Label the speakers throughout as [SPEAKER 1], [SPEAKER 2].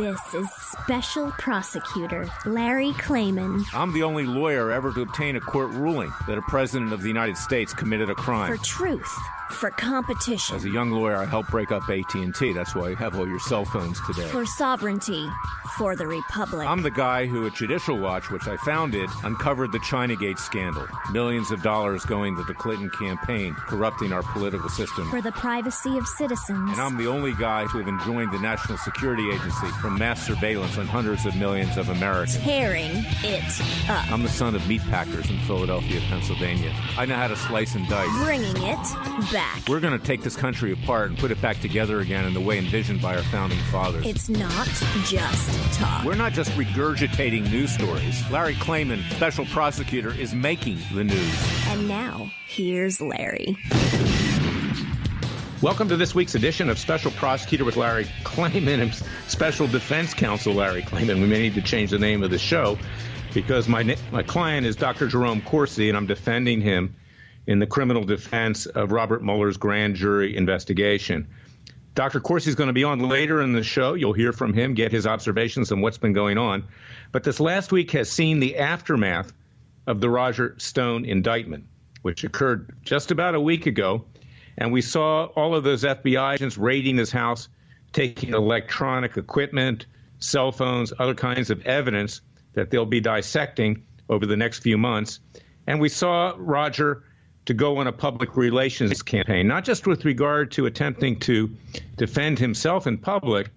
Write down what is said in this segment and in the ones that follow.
[SPEAKER 1] This is Special Prosecutor Larry Klayman.
[SPEAKER 2] I'm the only lawyer ever to obtain a court ruling that a president of the United States committed a crime.
[SPEAKER 1] For truth. For competition.
[SPEAKER 2] As a young lawyer, I helped break up AT&T. That's why you have all your cell phones today.
[SPEAKER 1] For sovereignty. For the Republic.
[SPEAKER 2] I'm the guy who, at Judicial Watch, which I founded, uncovered the Chinagate scandal. Millions of dollars going to the Clinton campaign, corrupting our political system.
[SPEAKER 1] For the privacy of citizens.
[SPEAKER 2] And I'm the only guy to have enjoined the National Security Agency from mass surveillance on hundreds of millions of Americans.
[SPEAKER 1] Tearing it up.
[SPEAKER 2] I'm the son of meat packers in Philadelphia, Pennsylvania. I know how to slice and dice.
[SPEAKER 1] Bringing it back.
[SPEAKER 2] We're going to take this country apart and put it back together again in the way envisioned by our founding fathers.
[SPEAKER 1] It's not just talk.
[SPEAKER 2] We're not just regurgitating news stories. Larry Klayman, special prosecutor, is making the news.
[SPEAKER 1] And now, here's Larry.
[SPEAKER 3] Welcome to this week's edition of Special Prosecutor with Larry Klayman and Special Defense Counsel Larry Klayman. We may need to change the name of the show because my client is Dr. Jerome Corsi, and I'm defending him in the criminal defense of Robert Mueller's grand jury investigation. Dr. Corsi is going to be on later in the show. You'll hear from him, get his observations on what's been going on. But this last week has seen the aftermath of the Roger Stone indictment, which occurred just about a week ago. And we saw all of those FBI agents raiding his house, taking electronic equipment, cell phones, other kinds of evidence that they'll be dissecting over the next few months. And we saw Roger to go on a public relations campaign, not just with regard to attempting to defend himself in public,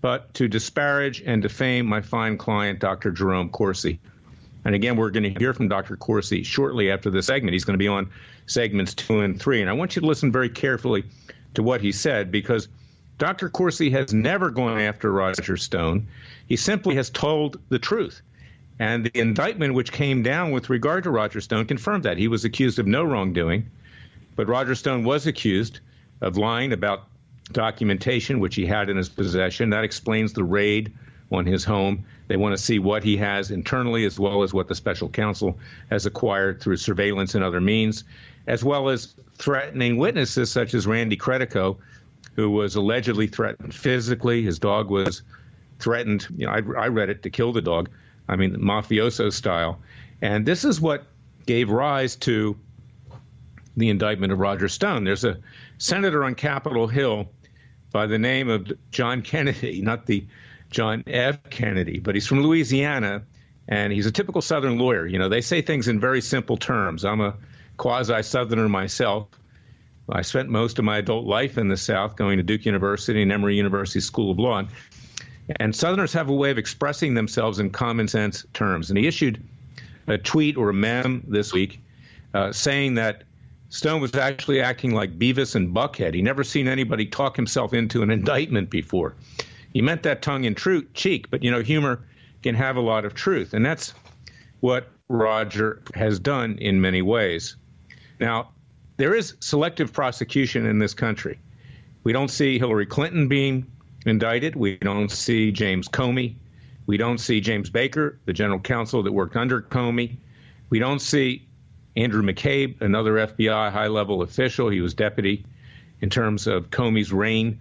[SPEAKER 3] but to disparage and defame my fine client, Dr. Jerome Corsi. And again, we're going to hear from Dr. Corsi shortly after this segment. He's going to be on segments 2 and 3. And I want you to listen very carefully to what he said, because Dr. Corsi has never gone after Roger Stone. He simply has told the truth. And the indictment which came down with regard to Roger Stone confirmed that. He was accused of no wrongdoing, but Roger Stone was accused of lying about documentation which he had in his possession. That explains the raid on his home. They want to see what he has internally, as well as what the special counsel has acquired through surveillance and other means, as well as threatening witnesses such as Randy Credico, who was allegedly threatened physically. His dog was threatened. I read it, to kill the dog. I mean, mafioso style. And this is what gave rise to the indictment of Roger Stone. There's a senator on Capitol Hill by the name of John Kennedy, not the John F. Kennedy, but he's from Louisiana, and he's a typical Southern lawyer. You know, they say things in very simple terms. I'm a quasi-Southerner myself. I spent most of my adult life in the South, going to Duke University and Emory University School of Law. And Southerners have a way of expressing themselves in common sense terms. And he issued a tweet or a meme this week saying that Stone was actually acting like Beavis and Buckhead. He never seen anybody talk himself into an indictment before. He meant that tongue in cheek, but, you know, humor can have a lot of truth. And that's what Roger has done in many ways. Now, there is selective prosecution in this country. We don't see Hillary Clinton being indicted. We don't see James Comey. We don't see James Baker, the general counsel that worked under Comey. We don't see Andrew McCabe, another FBI high-level official. He was deputy in terms of Comey's reign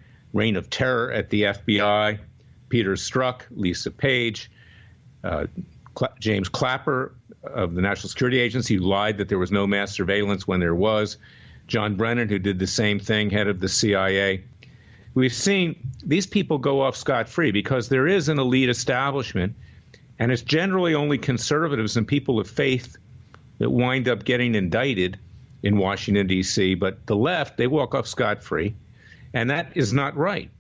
[SPEAKER 3] of terror at the FBI. Peter Strzok, Lisa Page, James Clapper of the National Security Agency, who lied that there was no mass surveillance when there was. John Brennan, who did the same thing, head of the CIA. We've seen these people go off scot-free because there is an elite establishment, and it's generally only conservatives and people of faith that wind up getting indicted in Washington, D.C. But the left, they walk off scot-free, and that is not right.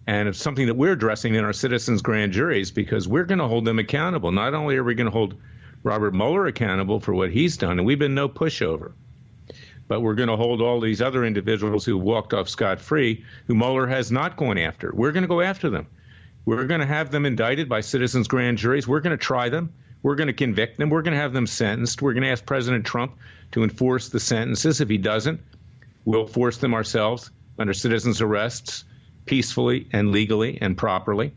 [SPEAKER 3] And it's something that we're addressing in our citizens' grand juries, because we're going to hold them accountable. Not only are we going to hold Robert Mueller accountable for what he's done, and we've been no pushover, but we're going to hold all these other individuals who walked off scot-free, who Mueller has not gone after. We're going to go after them. We're going to have them indicted by citizens' grand juries. We're going to try them. We're going to convict them. We're going to have them sentenced. We're going to ask President Trump to enforce the sentences. If he doesn't, we'll force them ourselves under citizens' arrests, peacefully and legally and properly.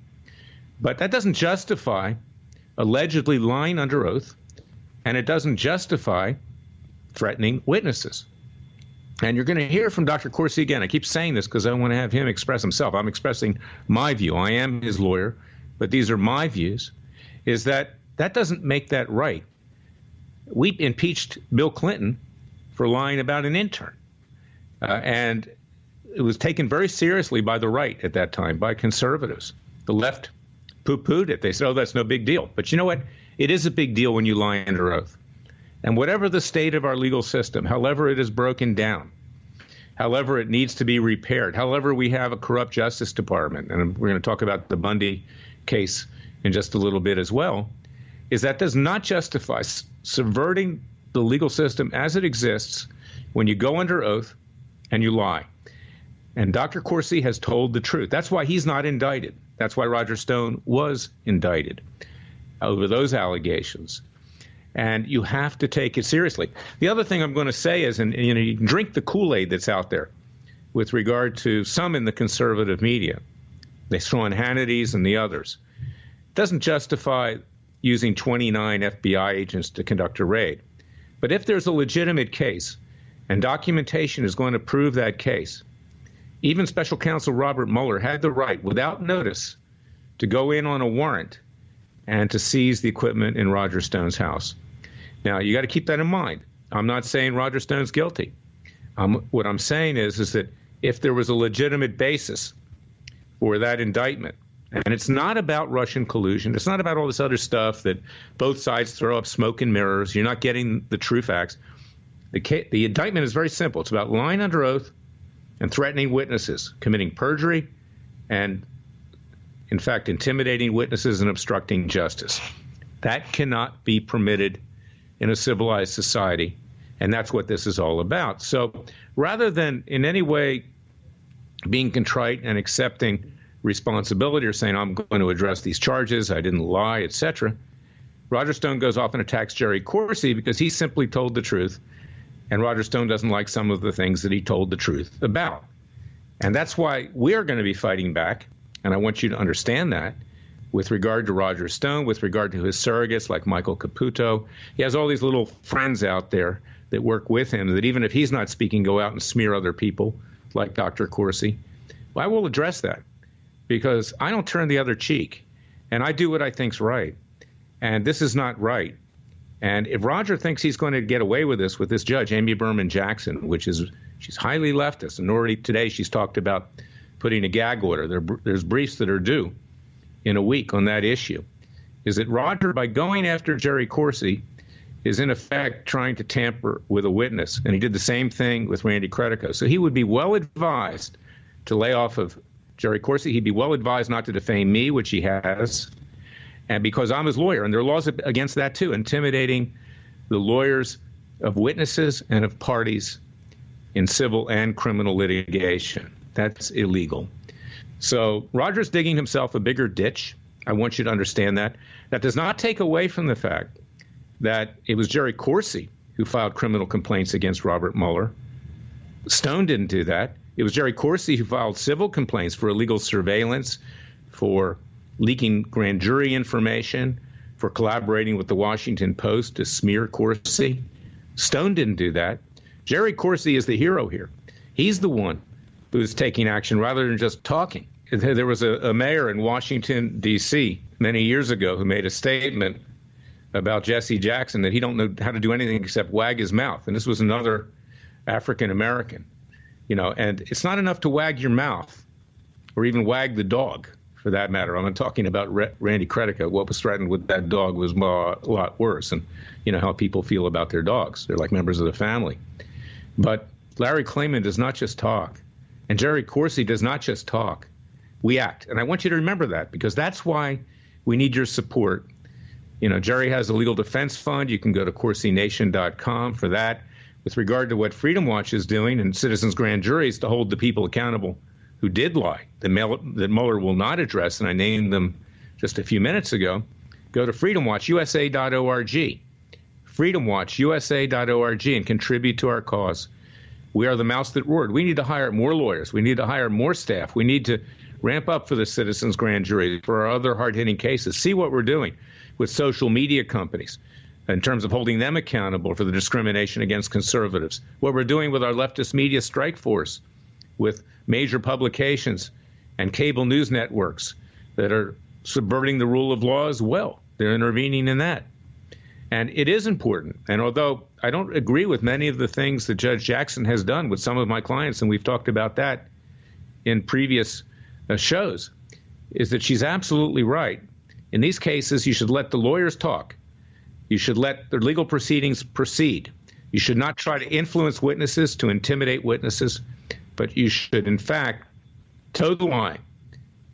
[SPEAKER 3] But that doesn't justify allegedly lying under oath, and it doesn't justify threatening witnesses. And you're going to hear from Dr. Corsi again. I keep saying this because I want to have him express himself. I'm expressing my view. I am his lawyer, but these are my views, is that that doesn't make that right. We impeached Bill Clinton for lying about an intern. And it was taken very seriously by the right at that time, by conservatives. The left poo-pooed it. They said, oh, that's no big deal. But you know what? It is a big deal when you lie under oath. And whatever the state of our legal system, however it is broken down, however it needs to be repaired, however we have a corrupt Justice Department, and we're going to talk about the Bundy case in just a little bit as well, is that does not justify subverting the legal system as it exists when you go under oath and you lie. And Dr. Corsi has told the truth. That's why he's not indicted. That's why Roger Stone was indicted over those allegations. And you have to take it seriously. The other thing I'm going to say is, and you can drink the Kool-Aid that's out there with regard to some in the conservative media. They throw in Hannity's and the others. It doesn't justify using 29 FBI agents to conduct a raid. But if there's a legitimate case and documentation is going to prove that case, even Special Counsel Robert Mueller had the right, without notice, to go in on a warrant and to seize the equipment in Roger Stone's house. Now, you got to keep that in mind. I'm not saying Roger Stone's guilty. What I'm saying is that if there was a legitimate basis for that indictment, and it's not about Russian collusion, it's not about all this other stuff that both sides throw up smoke and mirrors, you're not getting the true facts. The indictment is very simple. It's about lying under oath and threatening witnesses, committing perjury, and, in fact, intimidating witnesses and obstructing justice. That cannot be permitted in a civilized society, and that's what this is all about. So rather than in any way being contrite and accepting responsibility or saying, I'm going to address these charges, I didn't lie, etc., Roger Stone goes off and attacks Jerry Corsi because he simply told the truth, and Roger Stone doesn't like some of the things that he told the truth about. And that's why we're going to be fighting back, and I want you to understand that, with regard to Roger Stone, with regard to his surrogates like Michael Caputo. He has all these little friends out there that work with him that even if he's not speaking, go out and smear other people like Dr. Corsi. Well, I will address that because I don't turn the other cheek, and I do what I think's right. And this is not right. And if Roger thinks he's going to get away with this judge, Amy Berman Jackson, she's highly leftist, and already today she's talked about putting a gag order. There's briefs that are due in a week on that issue, is that Roger, by going after Jerry Corsi, is in effect trying to tamper with a witness. And he did the same thing with Randy Credico. So he would be well advised to lay off of Jerry Corsi. He'd be well advised not to defame me, which he has, and because I'm his lawyer. And there are laws against that, too, intimidating the lawyers of witnesses and of parties in civil and criminal litigation. That's illegal. So Roger's digging himself a bigger ditch. I want you to understand that. That does not take away from the fact that it was Jerry Corsi who filed criminal complaints against Robert Mueller. Stone didn't do that. It was Jerry Corsi who filed civil complaints for illegal surveillance, for leaking grand jury information, for collaborating with the Washington Post to smear Corsi. Stone didn't do that. Jerry Corsi is the hero here. He's the one who's taking action rather than just talking. There was a mayor in Washington, D.C. many years ago who made a statement about Jesse Jackson that he don't know how to do anything except wag his mouth. And this was another African American. And it's not enough to wag your mouth or even wag the dog, for that matter. I'm not talking about Randy Credico. What was threatened with that dog was a lot worse. And how people feel about their dogs. They're like members of the family. But Larry Klayman does not just talk. And Jerry Corsi does not just talk. We act. And I want you to remember that, because that's why we need your support. Jerry has a legal defense fund. You can go to CorsiNation.com for that. With regard to what Freedom Watch is doing and citizens' grand juries to hold the people accountable who did lie, that Mueller will not address, and I named them just a few minutes ago, go to freedomwatchusa.org, freedomwatchusa.org, and contribute to our cause. We are the mouse that roared. We need to hire more lawyers. We need to hire more staff. We need to ramp up for the citizens' grand jury, for our other hard-hitting cases. See what we're doing with social media companies in terms of holding them accountable for the discrimination against conservatives. What we're doing with our leftist media strike force, with major publications and cable news networks that are subverting the rule of law as well. They're intervening in that. And it is important. And although I don't agree with many of the things that Judge Jackson has done with some of my clients, and we've talked about that in previous shows, is that she's absolutely right. In these cases, you should let the lawyers talk. You should let the legal proceedings proceed. You should not try to influence witnesses, to intimidate witnesses, but you should, in fact, toe the line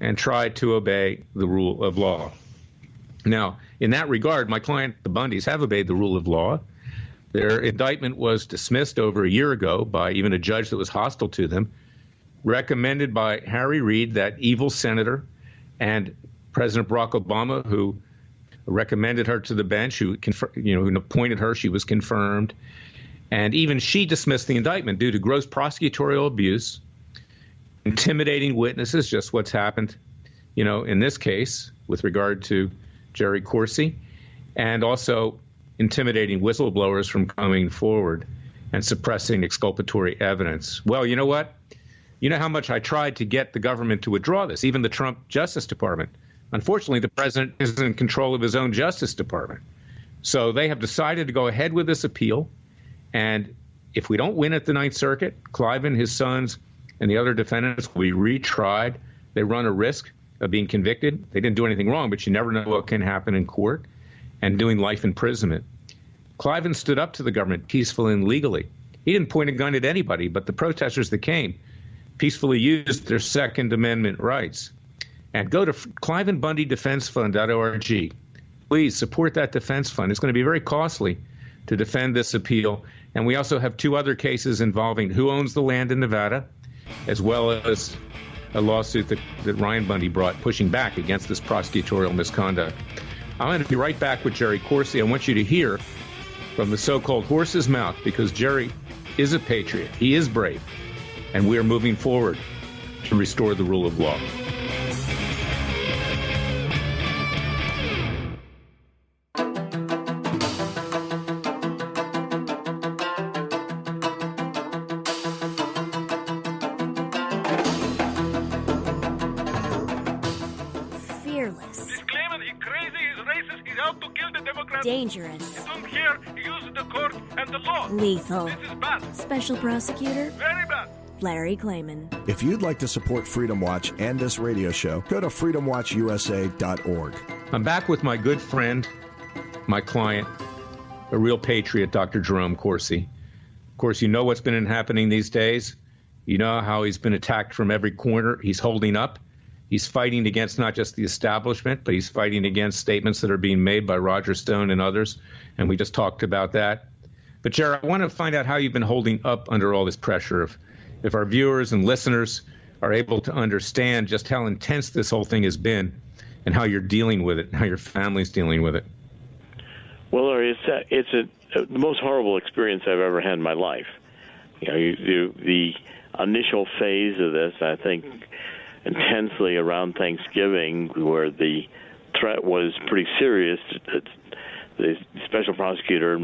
[SPEAKER 3] and try to obey the rule of law. Now, in that regard, my client, the Bundys, have obeyed the rule of law. Their indictment was dismissed over a year ago by even a judge that was hostile to them, recommended by Harry Reid, that evil senator, and President Barack Obama, who recommended her to the bench, who appointed her. She was confirmed. And even she dismissed the indictment due to gross prosecutorial abuse, intimidating witnesses, just what's happened, in this case with regard to Jerry Corsi, and also intimidating whistleblowers from coming forward and suppressing exculpatory evidence. Well, you know what? You know how much I tried to get the government to withdraw this, even the Trump Justice Department. Unfortunately, the president is in control of his own Justice Department. So they have decided to go ahead with this appeal. And if we don't win at the Ninth Circuit, Cliven, his sons, and the other defendants will be retried. They run a risk of being convicted. They didn't do anything wrong, but you never know what can happen in court, and doing life imprisonment. Cliven stood up to the government peacefully and legally. He didn't point a gun at anybody, but the protesters that came peacefully used their Second Amendment rights. And go to ClivenBundyDefenseFund.org. Please support that defense fund. It's going to be very costly to defend this appeal. And we also have two other cases involving who owns the land in Nevada, as well as a lawsuit that Ryan Bundy brought pushing back against this prosecutorial misconduct. I'm going to be right back with Jerry Corsi. I want you to hear from the so-called horse's mouth, because Jerry is a patriot. He is brave. And we are moving forward to restore the rule of law.
[SPEAKER 1] Dangerous.
[SPEAKER 4] Don't care. Use the court and the law.
[SPEAKER 1] Lethal.
[SPEAKER 4] This is bad.
[SPEAKER 1] Special prosecutor.
[SPEAKER 4] Very bad.
[SPEAKER 1] Larry Klayman.
[SPEAKER 5] If you'd like to support Freedom Watch and this radio show, go to freedomwatchusa.org.
[SPEAKER 3] I'm back with my good friend, my client, a real patriot, Dr. Jerome Corsi. Of course, you know what's been happening these days. You know how he's been attacked from every corner. He's holding up. He's fighting against not just the establishment, but he's fighting against statements that are being made by Roger Stone and others. And we just talked about that. But, Jared, I want to find out how you've been holding up under all this pressure. If our viewers and listeners are able to understand just how intense this whole thing has been and how you're dealing with it, and how your family's dealing with it.
[SPEAKER 6] Well, Larry, it's the most horrible experience I've ever had in my life. The initial phase of this, I think, intensely around Thanksgiving, where the threat was pretty serious. The special prosecutor,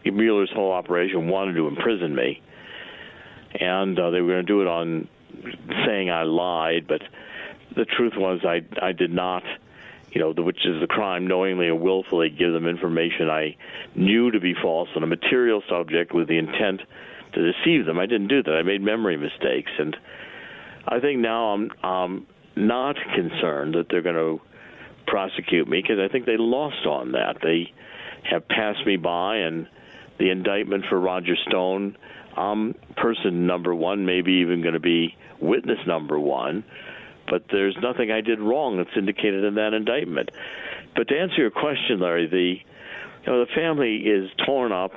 [SPEAKER 6] Mueller's whole operation, wanted to imprison me. And they were going to do it on saying I lied, but the truth was I did not, which is the crime, knowingly or willfully give them information I knew to be false on a material subject with the intent to deceive them. I didn't do that. I made memory mistakes, and I think now I'm not concerned that they're going to prosecute me, because I think they lost on that. They have passed me by, and the indictment for Roger Stone, person number one, maybe even going to be witness number one, but there's nothing I did wrong that's indicated in that indictment. But to answer your question, Larry, the family is torn up.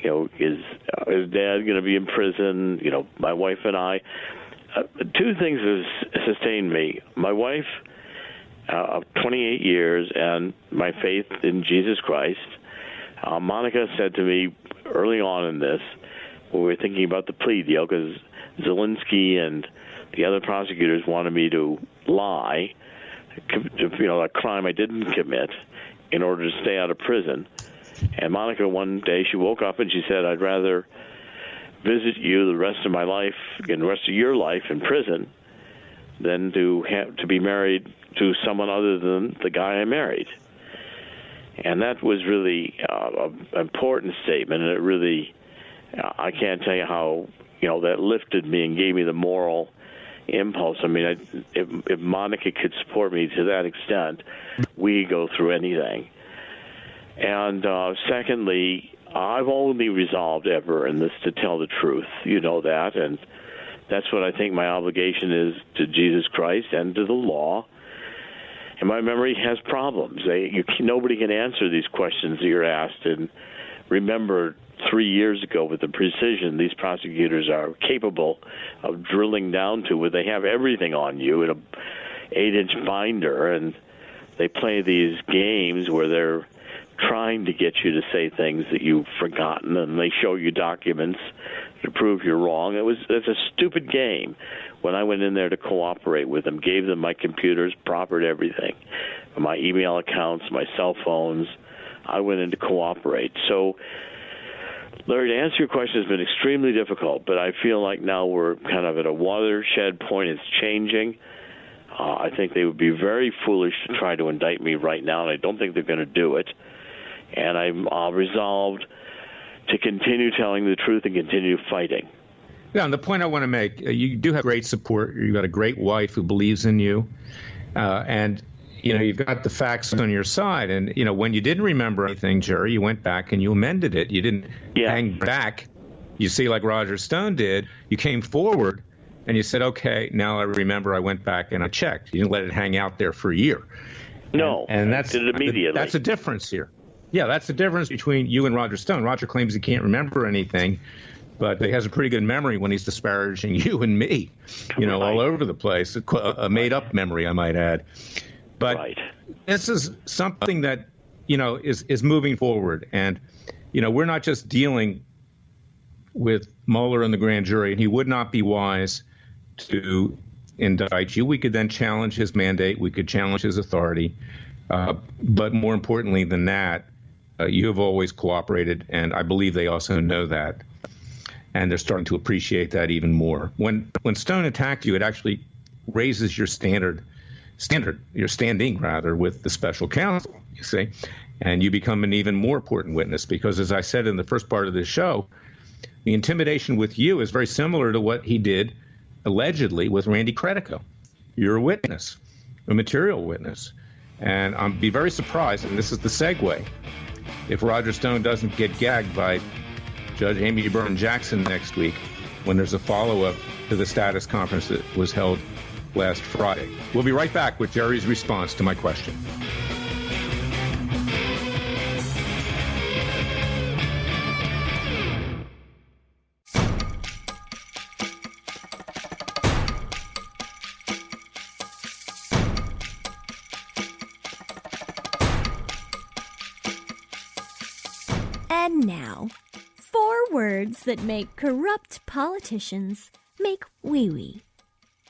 [SPEAKER 6] Is dad going to be in prison? My wife and I. Two things have sustained me. My wife of 28 years and my faith in Jesus Christ. Monica said to me early on in this, when we were thinking about the plea deal, because Zelensky and the other prosecutors wanted me to lie, a crime I didn't commit, in order to stay out of prison. And Monica, one day, she woke up and she said, I'd rather visit you the rest of my life and the rest of your life in prison than to be married to someone other than the guy I married. And that was really an important statement, and it really, I can't tell you how, that lifted me and gave me the moral impulse. I mean, if Monica could support me to that extent, we go through anything. And secondly, I've only resolved ever in this to tell the truth. You know that, and that's what I think my obligation is to Jesus Christ and to the law. And my memory has problems. Nobody can answer these questions that you're asked. And remember, 3 years ago, with the precision these prosecutors are capable of drilling down to, where they have everything on you in a 8-inch binder, and they play these games where they're trying to get you to say things that you've forgotten, and they show you documents to prove you're wrong. It's a stupid game. When I went in there to cooperate with them, gave them my computers, propered everything, my email accounts, my cell phones, I went in to cooperate. So, Larry, to answer your question, has been extremely difficult, but I feel like now we're kind of at a watershed point. It's changing. I think they would be very foolish to try to indict me right now, and I don't think they're going to do it. And I'm resolved to continue telling the truth and continue fighting.
[SPEAKER 3] Yeah, and the point I want to make, you do have great support. You've got a great wife who believes in you. And, you've got the facts on your side. And, when you didn't remember anything, Jerry, you went back and you amended it. You didn't hang back. You see, like Roger Stone did, you came forward and you said, okay, now I remember, I went back and I checked. You didn't let it hang out there for a year.
[SPEAKER 6] No,
[SPEAKER 3] and that's,
[SPEAKER 6] I did it immediately.
[SPEAKER 3] That's a difference here. Yeah, that's the difference between you and Roger Stone. Roger claims he can't remember anything, but he has a pretty good memory when he's disparaging you and me, all over the place. A made-up memory, I might add. But this is something that, is moving forward. And, we're not just dealing with Mueller and the grand jury, and he would not be wise to indict you. We could then challenge his mandate. We could challenge his authority. But more importantly than that, you have always cooperated, and I believe they also know that. And they're starting to appreciate that even more. When Stone attacked you, it actually raises your standing with the special counsel, you see. And you become an even more important witness because, as I said in the first part of this show, the intimidation with you is very similar to what he did, allegedly, with Randy Credico. You're a witness, a material witness. And I'd be very surprised, and this is the segue, if Roger Stone doesn't get gagged by Judge Amy Berman Jackson next week when there's a follow-up to the status conference that was held last Friday. We'll be right back with Jerry's response to my question.
[SPEAKER 1] And now, 4 words that make corrupt politicians make wee-wee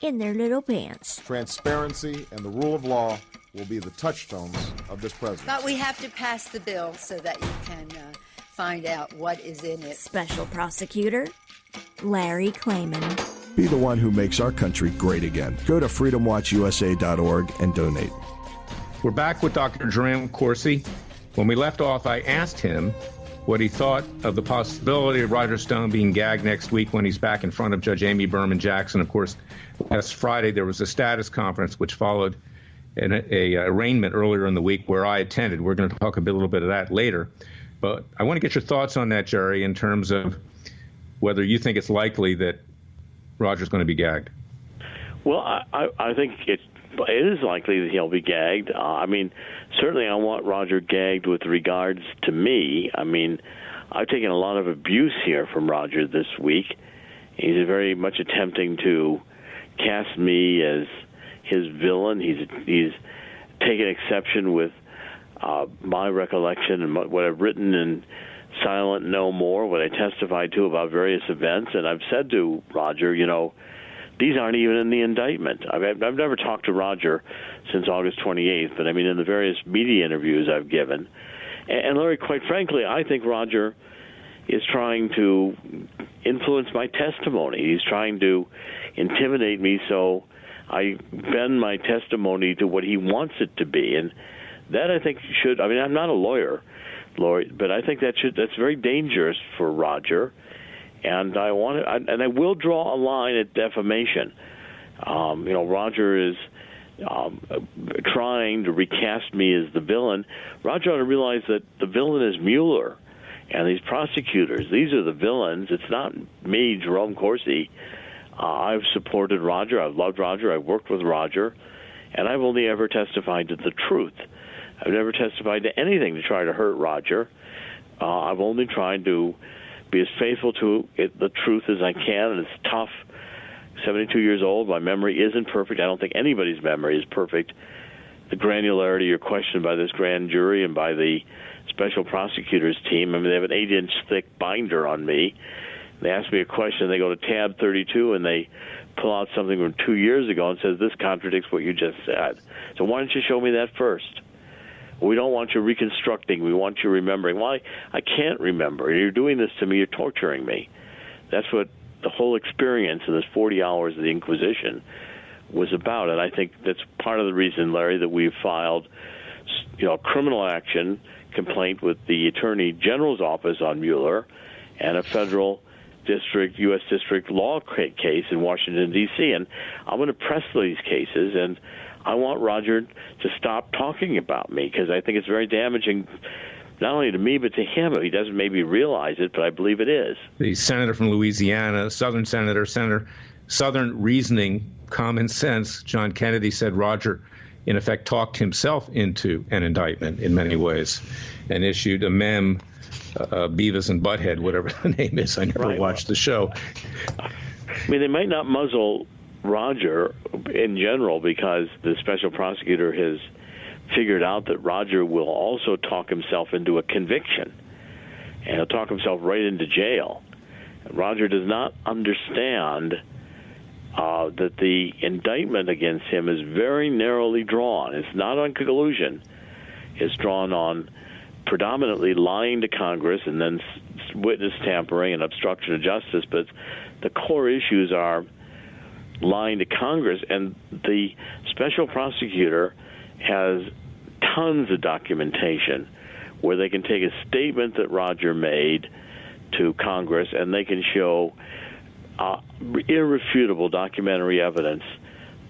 [SPEAKER 1] in their little pants.
[SPEAKER 7] Transparency and the rule of law will be the touchstones of this presidency.
[SPEAKER 8] But we have to pass the bill so that you can find out what is in it.
[SPEAKER 1] Special Prosecutor Larry Klayman.
[SPEAKER 5] Be the one who makes our country great again. Go to freedomwatchusa.org and donate.
[SPEAKER 3] We're back with Dr. Jerome Corsi. When we left off, I asked him what he thought of the possibility of Roger Stone being gagged next week when he's back in front of Judge Amy Berman Jackson. Of course, last Friday there was a status conference which followed an arraignment earlier in the week where I attended. We're going to talk a little bit of that later. But I want to get your thoughts on that, Jerry, in terms of whether you think it's likely that Roger's going to be gagged.
[SPEAKER 6] Well, I think it is likely that he'll be gagged. I mean, certainly I want Roger gagged with regards to me. I mean, I've taken a lot of abuse here from Roger this week. He's very much attempting to cast me as his villain. He's taken exception with my recollection and what I've written in Silent No More, what I testified to about various events. And I've said to Roger, these aren't even in the indictment. I've never talked to Roger since August 28th, but I mean in the various media interviews I've given. And Larry, quite frankly, I think Roger is trying to influence my testimony. He's trying to intimidate me so I bend my testimony to what he wants it to be, and that I think should. I mean, I'm not a lawyer, but I think that's very dangerous for Roger, and I will draw a line at defamation. Roger is trying to recast me as the villain. Roger ought to realize that the villain is Mueller and these prosecutors. These are the villains. It's not me, Jerome Corsi. I've supported Roger. I've loved Roger. I've worked with Roger. And I've only ever testified to the truth. I've never testified to anything to try to hurt Roger. I've only tried to be as faithful to the truth as I can, and it's tough. 72 years old. My memory isn't perfect. I don't think anybody's memory is perfect. The granularity you're questioned by this grand jury and by the special prosecutors team. I mean, they have an 8-inch thick binder on me. They ask me a question. They go to tab 32 and they pull out something from 2 years ago and says, this contradicts what you just said. So why don't you show me that first? We don't want you reconstructing. We want you remembering. Why? I can't remember. You're doing this to me. You're torturing me. That's what the whole experience of this 40 hours of the Inquisition was about. And I think that's part of the reason, Larry, that we've filed a criminal action complaint with the Attorney General's office on Mueller and a federal U.S. district law case in Washington, D.C. And I'm going to press these cases, and I want Roger to stop talking about me because I think it's very damaging not only to me but to him. He doesn't maybe realize it, but I believe it is.
[SPEAKER 3] The senator from Louisiana, Southern senator, Southern reasoning, common sense, John Kennedy said Roger, in effect, talked himself into an indictment in many ways and issued a mem, Beavis and Butthead, whatever the name is. I never watched the show.
[SPEAKER 6] I mean, they might not muzzle Roger in general because the special prosecutor has figured out that Roger will also talk himself into a conviction, and he'll talk himself right into jail. Roger does not understand that the indictment against him is very narrowly drawn. It's not on collusion. It's drawn on predominantly lying to Congress and then witness tampering and obstruction of justice, but the core issues are lying to Congress, and the special prosecutor has tons of documentation where they can take a statement that Roger made to Congress and they can show irrefutable documentary evidence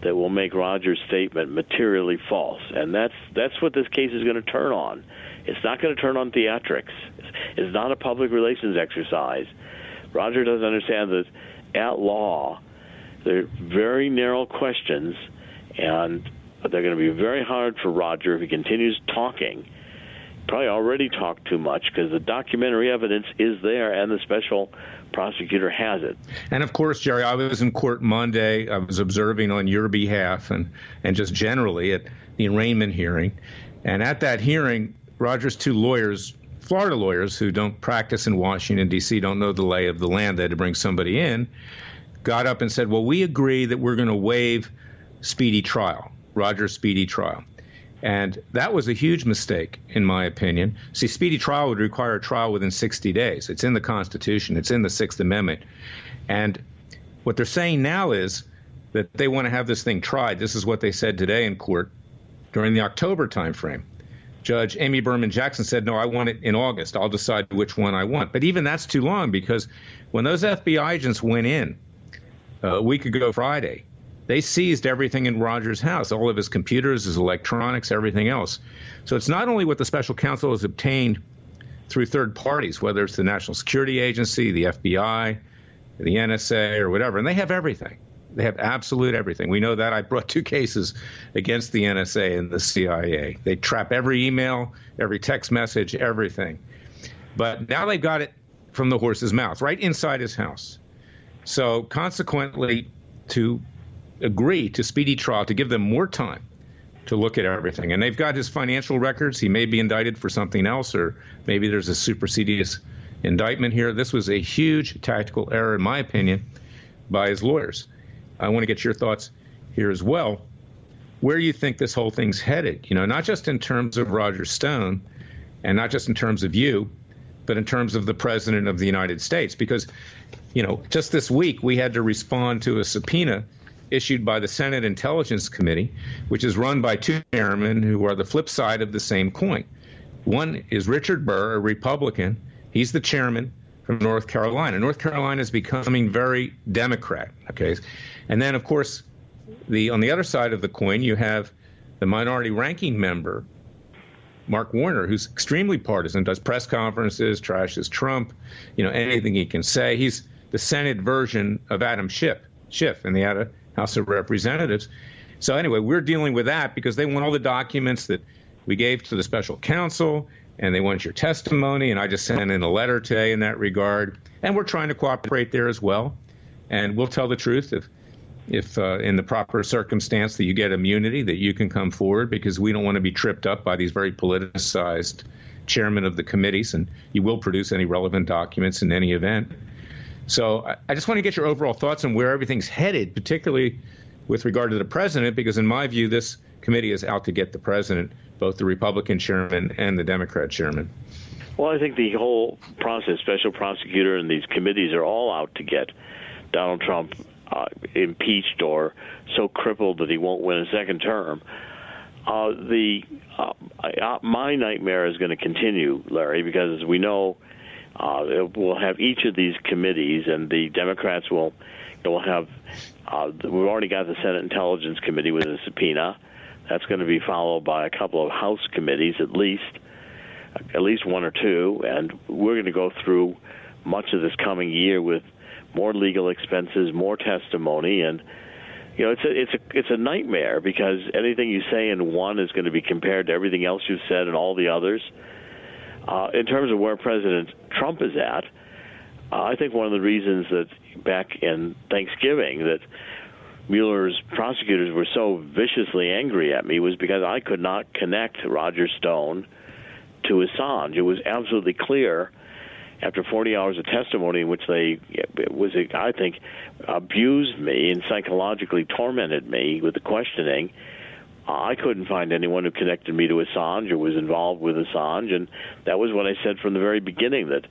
[SPEAKER 6] that will make Roger's statement materially false. And that's what this case is going to turn on. It's not going to turn on theatrics. It's not a public relations exercise. Roger doesn't understand that at law there are very narrow questions, and they're going to be very hard for Roger if he continues talking. Probably already talked too much because the documentary evidence is there and the special prosecutor has it.
[SPEAKER 3] And of course, Jerry, I was in court Monday. I was observing on your behalf and just generally at the arraignment hearing. And at that hearing, Roger's two lawyers, Florida lawyers who don't practice in Washington, D.C., don't know the lay of the land, they had to bring somebody in, got up and said, well, we agree that we're going to waive speedy trial, Roger's speedy trial. And that was a huge mistake, in my opinion. See, speedy trial would require a trial within 60 days. It's in the Constitution. It's in the Sixth Amendment. And what they're saying now is that they want to have this thing tried. This is what they said today in court during the October timeframe. Judge Amy Berman Jackson said, no, I want it in August. I'll decide which one I want. But even that's too long because when those FBI agents went in a week ago Friday, they seized everything in Roger's house, all of his computers, his electronics, everything else. So it's not only what the special counsel has obtained through third parties, whether it's the National Security Agency, the FBI, the NSA, or whatever, and they have everything. They have absolute everything. We know that. I brought 2 cases against the NSA and the CIA. They trap every email, every text message, everything. But now they've got it from the horse's mouth, right inside his house. So consequently, to agree to speedy trial, to give them more time to look at everything. And they've got his financial records. He may be indicted for something else, or maybe there's a supersedious indictment here. This was a huge tactical error, in my opinion, by his lawyers. I want to get your thoughts here as well. Where you think this whole thing's headed, not just in terms of Roger Stone and not just in terms of you, but in terms of the President of the United States. Because, just this week we had to respond to a subpoena issued by the Senate Intelligence Committee, which is run by two chairmen who are the flip side of the same coin. One is Richard Burr, a Republican. He's the chairman from North Carolina. North Carolina is becoming very Democrat. Okay, and then of course, on the other side of the coin, you have the minority ranking member, Mark Warner, who's extremely partisan, does press conferences, trashes Trump, anything he can say. He's the Senate version of Adam Schiff in the House of Representatives. So anyway, we're dealing with that because they want all the documents that we gave to the special counsel, and they want your testimony, and I just sent in a letter today in that regard. And we're trying to cooperate there as well. And we'll tell the truth if in the proper circumstance that you get immunity, that you can come forward, because we don't want to be tripped up by these very politicized chairmen of the committees, and you will produce any relevant documents in any event. So I just want to get your overall thoughts on where everything's headed, particularly with regard to the president, because in my view, this committee is out to get the president, both the Republican chairman and the Democrat chairman.
[SPEAKER 6] Well, I think the whole process, special prosecutor and these committees are all out to get Donald Trump impeached or so crippled that he won't win a second term. My nightmare is going to continue, Larry, because as we know, we'll have each of these committees, and the Democrats will have. We've already got the Senate Intelligence Committee with a subpoena. That's going to be followed by a couple of House committees, at least one or two, and we're going to go through much of this coming year with more legal expenses, more testimony, and it's a nightmare because anything you say in one is going to be compared to everything else you've said in all the others. In terms of where President Trump is at, I think one of the reasons that back in Thanksgiving that Mueller's prosecutors were so viciously angry at me was because I could not connect Roger Stone to Assange. It was absolutely clear after 40 hours of testimony in which I think, abused me and psychologically tormented me with the questioning. I couldn't find anyone who connected me to Assange or was involved with Assange, and that was what I said from the very beginning, that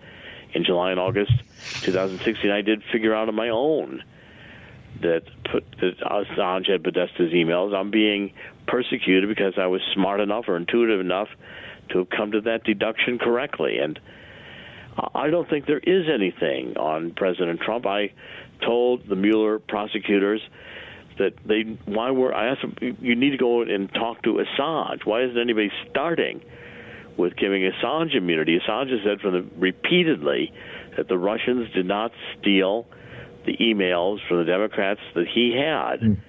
[SPEAKER 6] in July and August 2016 I did figure out on my own that Assange had possessed his emails. I'm being persecuted because I was smart enough or intuitive enough to have come to that deduction correctly, and I don't think there is anything on President Trump. I told the Mueller prosecutors that I asked them, you need to go and talk to Assange. Why isn't anybody starting with giving Assange immunity? Assange has said repeatedly that the Russians did not steal the emails from the Democrats that he had. And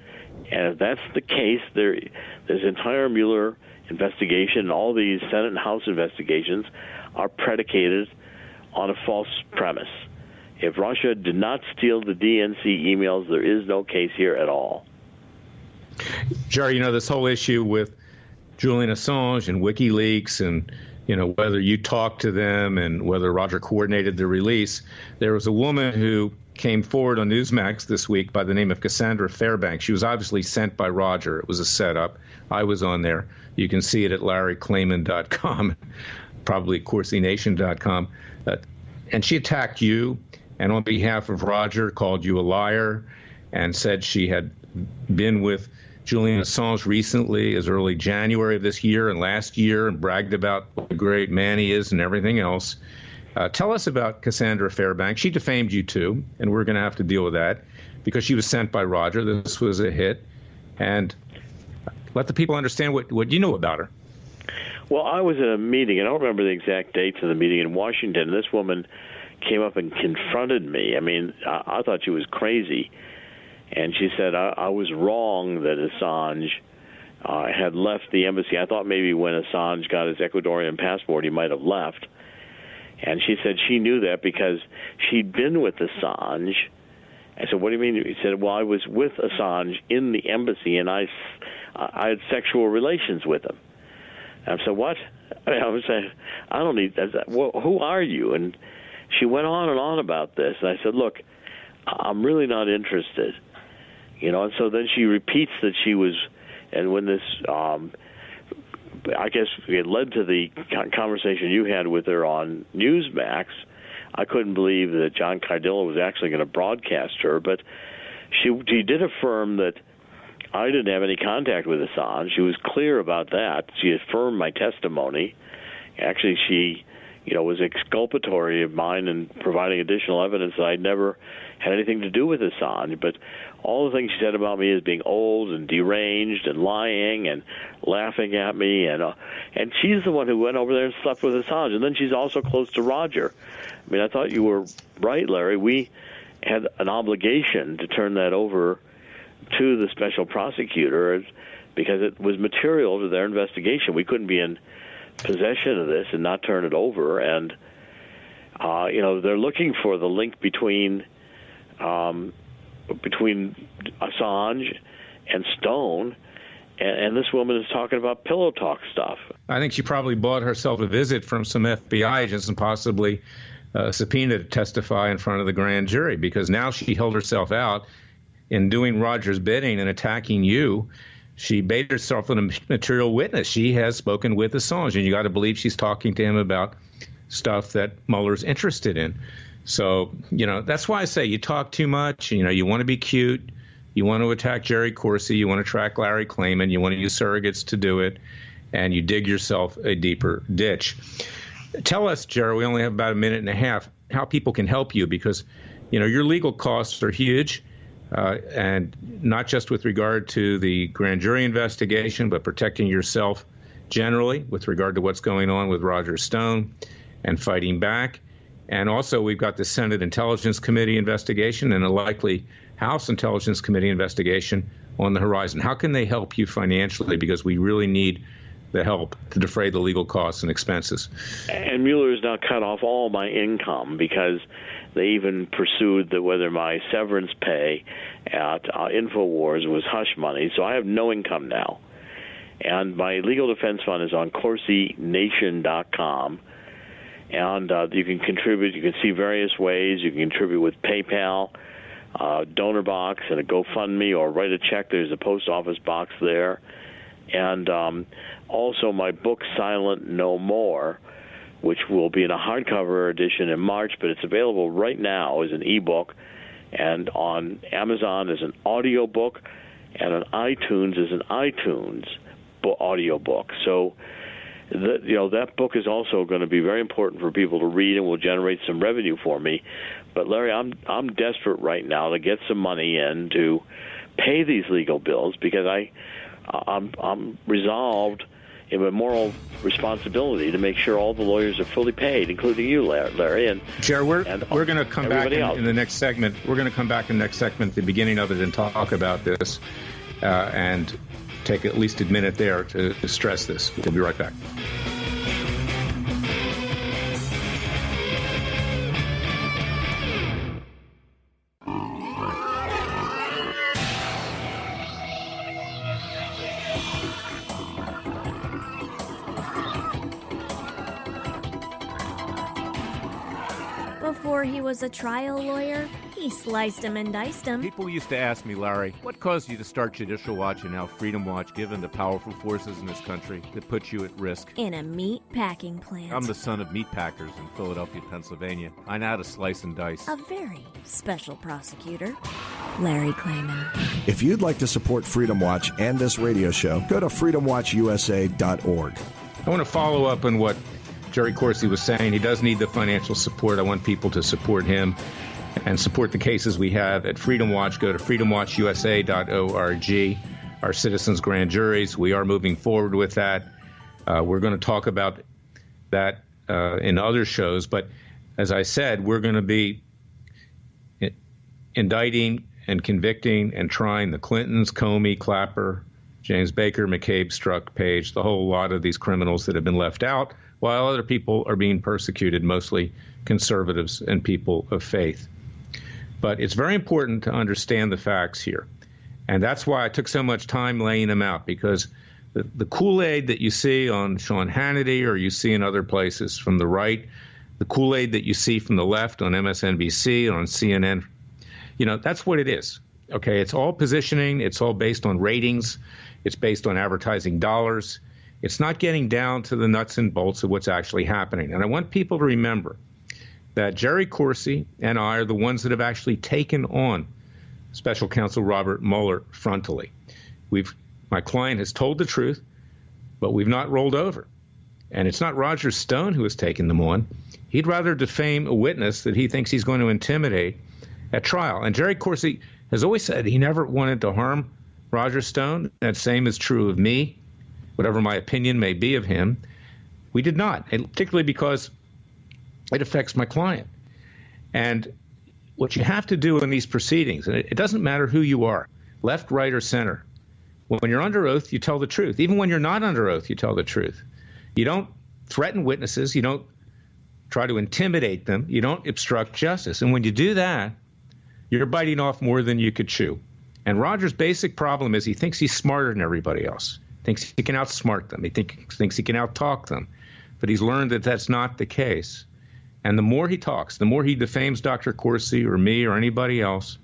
[SPEAKER 6] if that's the case, this entire Mueller investigation and all these Senate and House investigations are predicated on a false premise. If Russia did not steal the DNC emails, there is no case here at all.
[SPEAKER 3] Jerry, this whole issue with Julian Assange and WikiLeaks and, whether you talked to them and whether Roger coordinated the release, there was a woman who came forward on Newsmax this week by the name of Cassandra Fairbanks. She was obviously sent by Roger. It was a setup. I was on there. You can see it at LarryKlayman.com, probably CorsiNation.com. And she attacked you, and on behalf of Roger called you a liar and said she had been with Julian Assange recently, as early January of this year and last year, and bragged about what a great man he is and everything else. Tell us about Cassandra Fairbanks. She defamed you too, and we're going to have to deal with that because she was sent by Roger. This was a hit. And let the people understand what you know about her.
[SPEAKER 6] Well, I was at a meeting. I don't remember the exact dates of the meeting in Washington. This woman came up and confronted me. I mean, I thought she was crazy. And she said I was wrong that Assange had left the embassy. I thought maybe when Assange got his Ecuadorian passport, he might have left. And she said she knew that because she'd been with Assange. I said, what do you mean? He said, well, I was with Assange in the embassy, and I had sexual relations with him. And I said, what? I was saying, I don't need that. Well, who are you? And she went on and on about this. And I said, look, I'm really not interested. And so then she repeats that she was, and when this, I guess it led to the conversation you had with her on Newsmax. I couldn't believe that John Cardillo was actually going to broadcast her, but she did affirm that I didn't have any contact with Assange. She was clear about that. She affirmed my testimony. Actually, she, was exculpatory of mine and providing additional evidence that I'd never had anything to do with Assange. But all the things she said about me as being old and deranged and lying and laughing at me, and she's the one who went over there and slept with Assange. And then she's also close to Roger. I mean, I thought you were right, Larry. We had an obligation to turn that over to the special prosecutor because it was material to their investigation. We couldn't be in possession of this and not turn it over. And, they're looking for the link between Assange and Stone, and this woman is talking about pillow talk stuff.
[SPEAKER 3] I think she probably bought herself a visit from some FBI agents and possibly subpoenaed to testify in front of the grand jury, because now she held herself out in doing Roger's bidding and attacking you. She made herself a material witness. She has spoken with Assange, and you got to believe she's talking to him about stuff that Mueller's interested in. So, that's why I say you talk too much. You want to be cute. You want to attack Jerry Corsi. You want to track Larry Klayman. You want to use surrogates to do it, and you dig yourself a deeper ditch. Tell us, Jerry, we only have about a minute and a half, how people can help you, because, your legal costs are huge. And not just with regard to the grand jury investigation, but protecting yourself generally with regard to what's going on with Roger Stone and fighting back. And also, we've got the Senate Intelligence Committee investigation and a likely House Intelligence Committee investigation on the horizon. How can they help you financially? Because we really need the help to defray the legal costs and expenses.
[SPEAKER 6] And Mueller has now cut off all my income, because they even pursued that whether my severance pay at InfoWars was hush money. So I have no income now. And my legal defense fund is on CorsiNation.com. And you can contribute. You can see various ways. You can contribute with PayPal, donor box, and a GoFundMe, or write a check. There's a post office box there. And also my book, Silent No More, which will be in a hardcover edition in March, but it's available right now as an ebook, and on Amazon as an audio book, and on iTunes as an iTunes audio book. So, that book is also going to be very important for people to read and will generate some revenue for me. But Larry, I'm desperate right now to get some money in to pay these legal bills, because I'm resolved in a moral responsibility to make sure all the lawyers are fully paid, including you, Larry. And
[SPEAKER 3] Jerry, we're going to come back in the next segment. We're going to come back in the next segment, the beginning of it, and talk about this, and take at least a minute there to stress this. We'll be right back.
[SPEAKER 1] Before he was a trial lawyer, he sliced him and diced him.
[SPEAKER 2] People used to ask me, Larry, what caused you to start Judicial Watch and now Freedom Watch, given the powerful forces in this country that put you at risk?
[SPEAKER 1] In a meat packing plant.
[SPEAKER 2] I'm the son of meat packers in Philadelphia, Pennsylvania. I know how to slice and dice.
[SPEAKER 1] A very special prosecutor, Larry Klayman.
[SPEAKER 5] If you'd like to support Freedom Watch and this radio show, go to freedomwatchusa.org.
[SPEAKER 3] I want to follow up on what Jerry Corsi was saying. He does need the financial support. I want people to support him and support the cases we have at Freedom Watch. Go to freedomwatchusa.org. Our citizens' grand juries, we are moving forward with that. We're going to talk about that in other shows. But as I said, we're going to be indicting and convicting and trying the Clintons, Comey, Clapper, James Baker, McCabe, Strzok, Page, the whole lot of these criminals that have been left out, while other people are being persecuted, mostly conservatives and people of faith. But it's very important to understand the facts here. And that's why I took so much time laying them out, because the Kool-Aid that you see on Sean Hannity or you see in other places from the right, the Kool-Aid that you see from the left on MSNBC, on CNN, that's what it is. Okay, it's all positioning. It's all based on ratings. It's based on advertising dollars. It's not getting down to the nuts and bolts of what's actually happening. And I want people to remember that Jerry Corsi and I are the ones that have actually taken on Special Counsel Robert Mueller frontally. My client has told the truth, but we've not rolled over. And it's not Roger Stone who has taken them on. He'd rather defame a witness that he thinks he's going to intimidate at trial. And Jerry Corsi has always said he never wanted to harm Roger Stone. That same is true of me, whatever my opinion may be of him. We did not, and particularly because it affects my client. And what you have to do in these proceedings, and it doesn't matter who you are, left, right, or center. When you're under oath, you tell the truth. Even when you're not under oath, you tell the truth. You don't threaten witnesses. You don't try to intimidate them. You don't obstruct justice. And when you do that, you're biting off more than you could chew. And Roger's basic problem is he thinks he's smarter than everybody else. Thinks he can outsmart them. He thinks he can outtalk them. But he's learned that that's not the case. And the more he talks, the more he defames Dr. Corsi or me or anybody else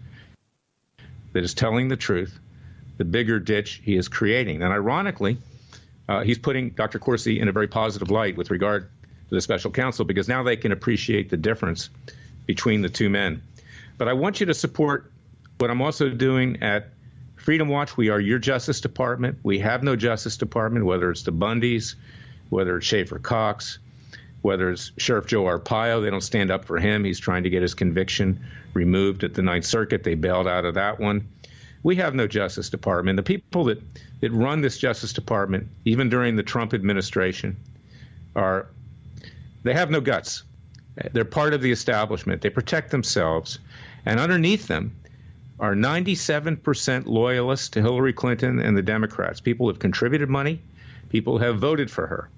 [SPEAKER 3] that is telling the truth, the bigger ditch he is creating. And ironically, he's putting Dr. Corsi in a very positive light with regard to the special counsel, because now they can appreciate the difference between the two men. But I want you to support what I'm also doing at Freedom Watch. We are your Justice Department. We have no Justice Department, whether it's the Bundys, whether it's Schaefer Cox, whether it's Sheriff Joe Arpaio. They don't stand up for him. He's trying to get his conviction removed at the Ninth Circuit. They bailed out of that one. We have no Justice Department. The people that run this Justice Department, even during the Trump administration, they have no guts. They're part of the establishment. They protect themselves. And underneath them are 97% loyalists to Hillary Clinton and the Democrats. People have contributed money. People have voted for her.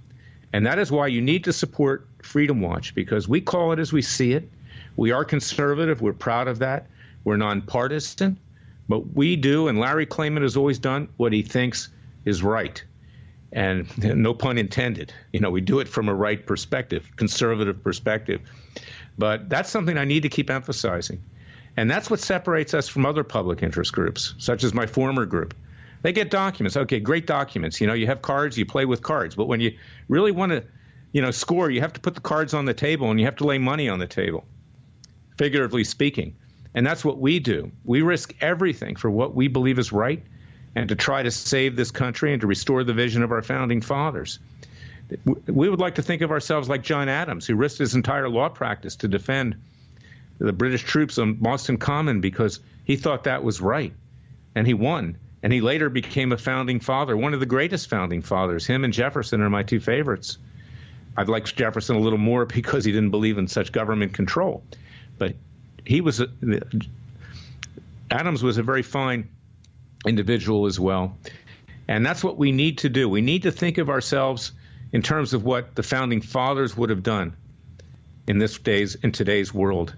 [SPEAKER 3] And that is why you need to support Freedom Watch, because we call it as we see it. We are conservative. We're proud of that. We're nonpartisan. But we do, and Larry Klayman has always done what he thinks is right. And no pun intended. We do it from a right perspective, conservative perspective. But that's something I need to keep emphasizing. And that's what separates us from other public interest groups, such as my former group. They get documents. Okay, great documents. You have cards, you play with cards. But when you really want to, score, you have to put the cards on the table and you have to lay money on the table, figuratively speaking. And that's what we do. We risk everything for what we believe is right and to try to save this country and to restore the vision of our founding fathers. We would like to think of ourselves like John Adams, who risked his entire law practice to defend the British troops on Boston Common because he thought that was right. And he won. And he later became a founding father, one of the greatest founding fathers. Him and Jefferson are my two favorites. I'd like Jefferson a little more because he didn't believe in such government control. But Adams was a very fine individual as well. And that's what we need to do. We need to think of ourselves in terms of what the founding fathers would have done in today's world.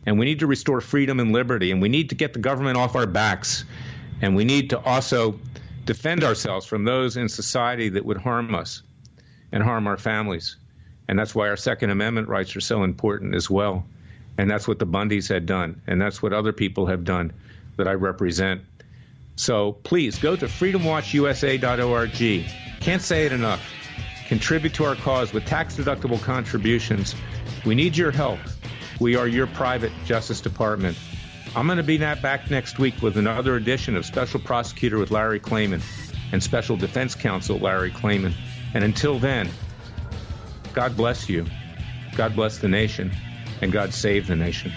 [SPEAKER 3] And we need to restore freedom and liberty, and we need to get the government off our backs. And we need to also defend ourselves from those in society that would harm us and harm our families. And that's why our Second Amendment rights are so important as well. And that's what the Bundys had done. And that's what other people have done that I represent. So please go to freedomwatchusa.org. Can't say it enough. Contribute to our cause with tax-deductible contributions. We need your help. We are your private Justice Department. I'm going to be back next week with another edition of Special Prosecutor with Larry Klayman and Special Defense Counsel Larry Klayman. And until then, God bless you, God bless the nation, and God save the nation.